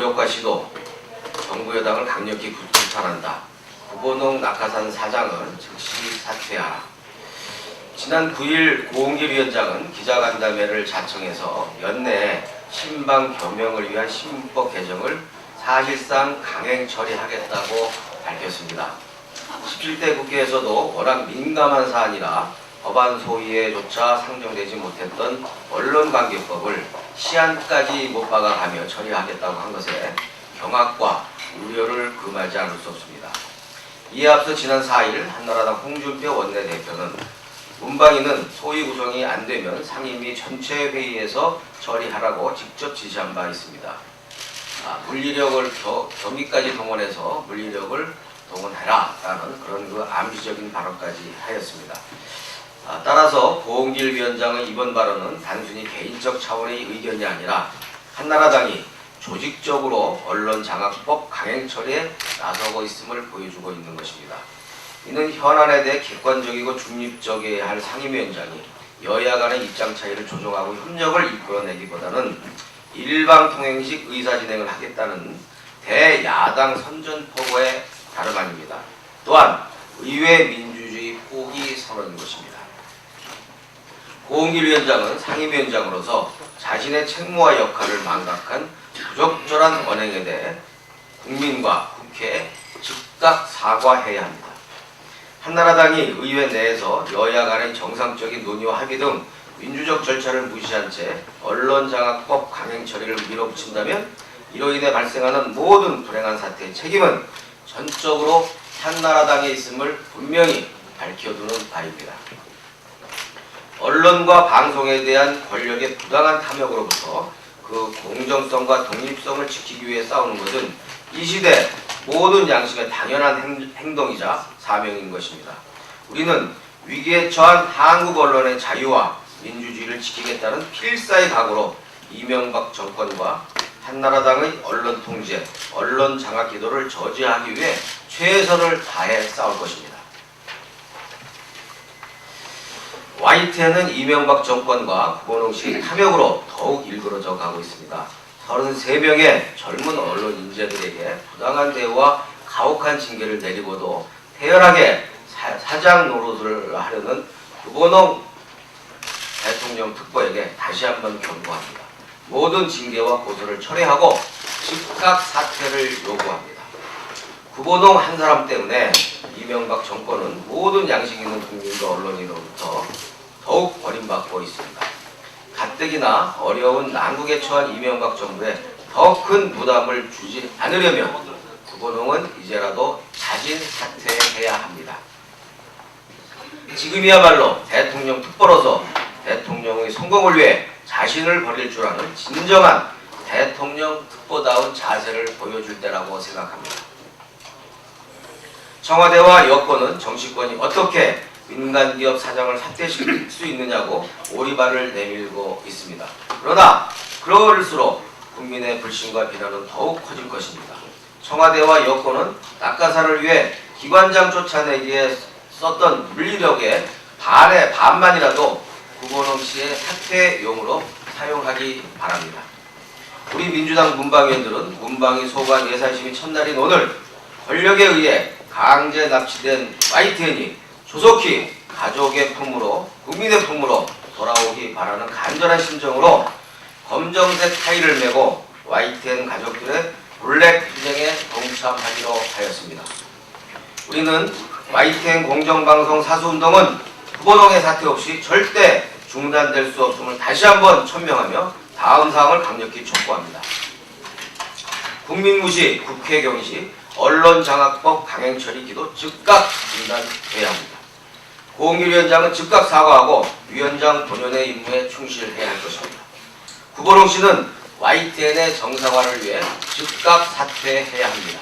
노력과 시도, 정부 여당을 강력히 비판한다. 구본홍 낙하산 사장은 즉시 사퇴하라. 지난 9일 고흥길 위원장은 기자간담회를 자청해서 연내에 신방 겸용을 위한 신문법 개정을 사실상 강행 처리하겠다고 밝혔습니다. 17대 국회에서도 워낙 민감한 사안이라 법안 소위에조차 상정되지 못했던 언론관계법을 시한까지 못 박아가며 처리하겠다고 한 것에 경악과 우려를 금하지 않을 수 없습니다. 이에 앞서 지난 4일 한나라당 홍준표 원내대표는 문방위는 소위 구성이 안 되면 상임위 전체 회의에서 처리하라고 직접 지시한 바 있습니다. 물리력을 경비까지 동원해서 물리력을 동원해라라는 그런 암시적인 발언까지 하였습니다. 따라서 고흥길 위원장의 이번 발언은 단순히 개인적 차원의 의견이 아니라 한나라당이 조직적으로 언론장악법 강행 처리에 나서고 있음을 보여주고 있는 것입니다. 이는 현안에 대해 객관적이고 중립적이어야 할 상임위원장이 여야 간의 입장 차이를 조정하고 협력을 이끌어내기보다는 일방통행식 의사진행을 하겠다는 대야당 선전포고의 다름 아닙니다. 또한 의회 민주주의 포기 선언인 것입니다. 고흥길 위원장은 상임위원장으로서 자신의 책무와 역할을 망각한 부적절한 언행에 대해 국민과 국회에 즉각 사과해야 합니다. 한나라당이 의회 내에서 여야 간의 정상적인 논의와 합의 등 민주적 절차를 무시한 채 언론장악법 강행 처리를 밀어붙인다면 이로 인해 발생하는 모든 불행한 사태의 책임은 전적으로 한나라당에 있음을 분명히 밝혀두는 바입니다. 언론과 방송에 대한 권력의 부당한 탐욕으로부터 그 공정성과 독립성을 지키기 위해 싸우는 것은 이 시대 모든 양심의 당연한 행동이자 사명인 것입니다. 우리는 위기에 처한 한국 언론의 자유와 민주주의를 지키겠다는 필사의 각오로 이명박 정권과 한나라당의 언론 통제, 언론 장악 기도를 저지하기 위해 최선을 다해 싸울 것입니다. YTN은 이명박 정권과 구본홍 씨의 탐욕으로 더욱 일그러져 가고 있습니다. 33명의 젊은 언론 인재들에게 부당한 대우와 가혹한 징계를 내리고도 태연하게 사장 노릇을 하려는 구본홍 대통령 특보에게 다시 한번 경고합니다. 모든 징계와 고소를 철회하고 즉각 사퇴를 요구합니다. 구본홍 한 사람 때문에 이명박 정권은 모든 양식 있는 국민과 언론인으로부터 더욱 버림받고 있습니다. 가뜩이나 어려운 난국에 처한 이명박 정부에 더 큰 부담을 주지 않으려면 구본홍은 이제라도 자진 사퇴해야 합니다. 지금이야말로 대통령 특보로서 대통령의 성공을 위해 자신을 버릴 줄 아는 진정한 대통령 특보다운 자세를 보여줄 때라고 생각합니다. 청와대와 여권은 정치권이 어떻게 민간기업 사장을 사퇴시킬 수 있느냐고 오리발을 내밀고 있습니다. 그러나 그럴수록 국민의 불신과 비난은 더욱 커질 것입니다. 청와대와 여권은 낙하산을 위해 기관장 쫓아내기에 썼던 물리력의 반만이라도 구본홍 씨의 사퇴용으로 사용하기 바랍니다. 우리 민주당 문방위원들은 문방위 소관 예산심의 첫날인 오늘 권력에 의해 강제 납치된 YTN이 조속히 가족의 품으로 국민의 품으로 돌아오기 바라는 간절한 심정으로 검정색 타일을 메고 YTN 가족들의 블랙 투쟁에 동참하기로 하였습니다. 우리는 YTN 공정방송 사수운동은 구본홍의 사퇴 없이 절대 중단될 수 없음을 다시 한번 천명하며 다음 사항을 강력히 촉구합니다. 국민무시, 국회 경시, 언론장악법 강행처리 기도 즉각 중단해야 합니다. 고흥길 위원장은 즉각 사과하고 위원장 본연의 임무에 충실해야 할 것입니다. 구본홍 씨는 YTN의 정상화를 위해 즉각 사퇴해야 합니다.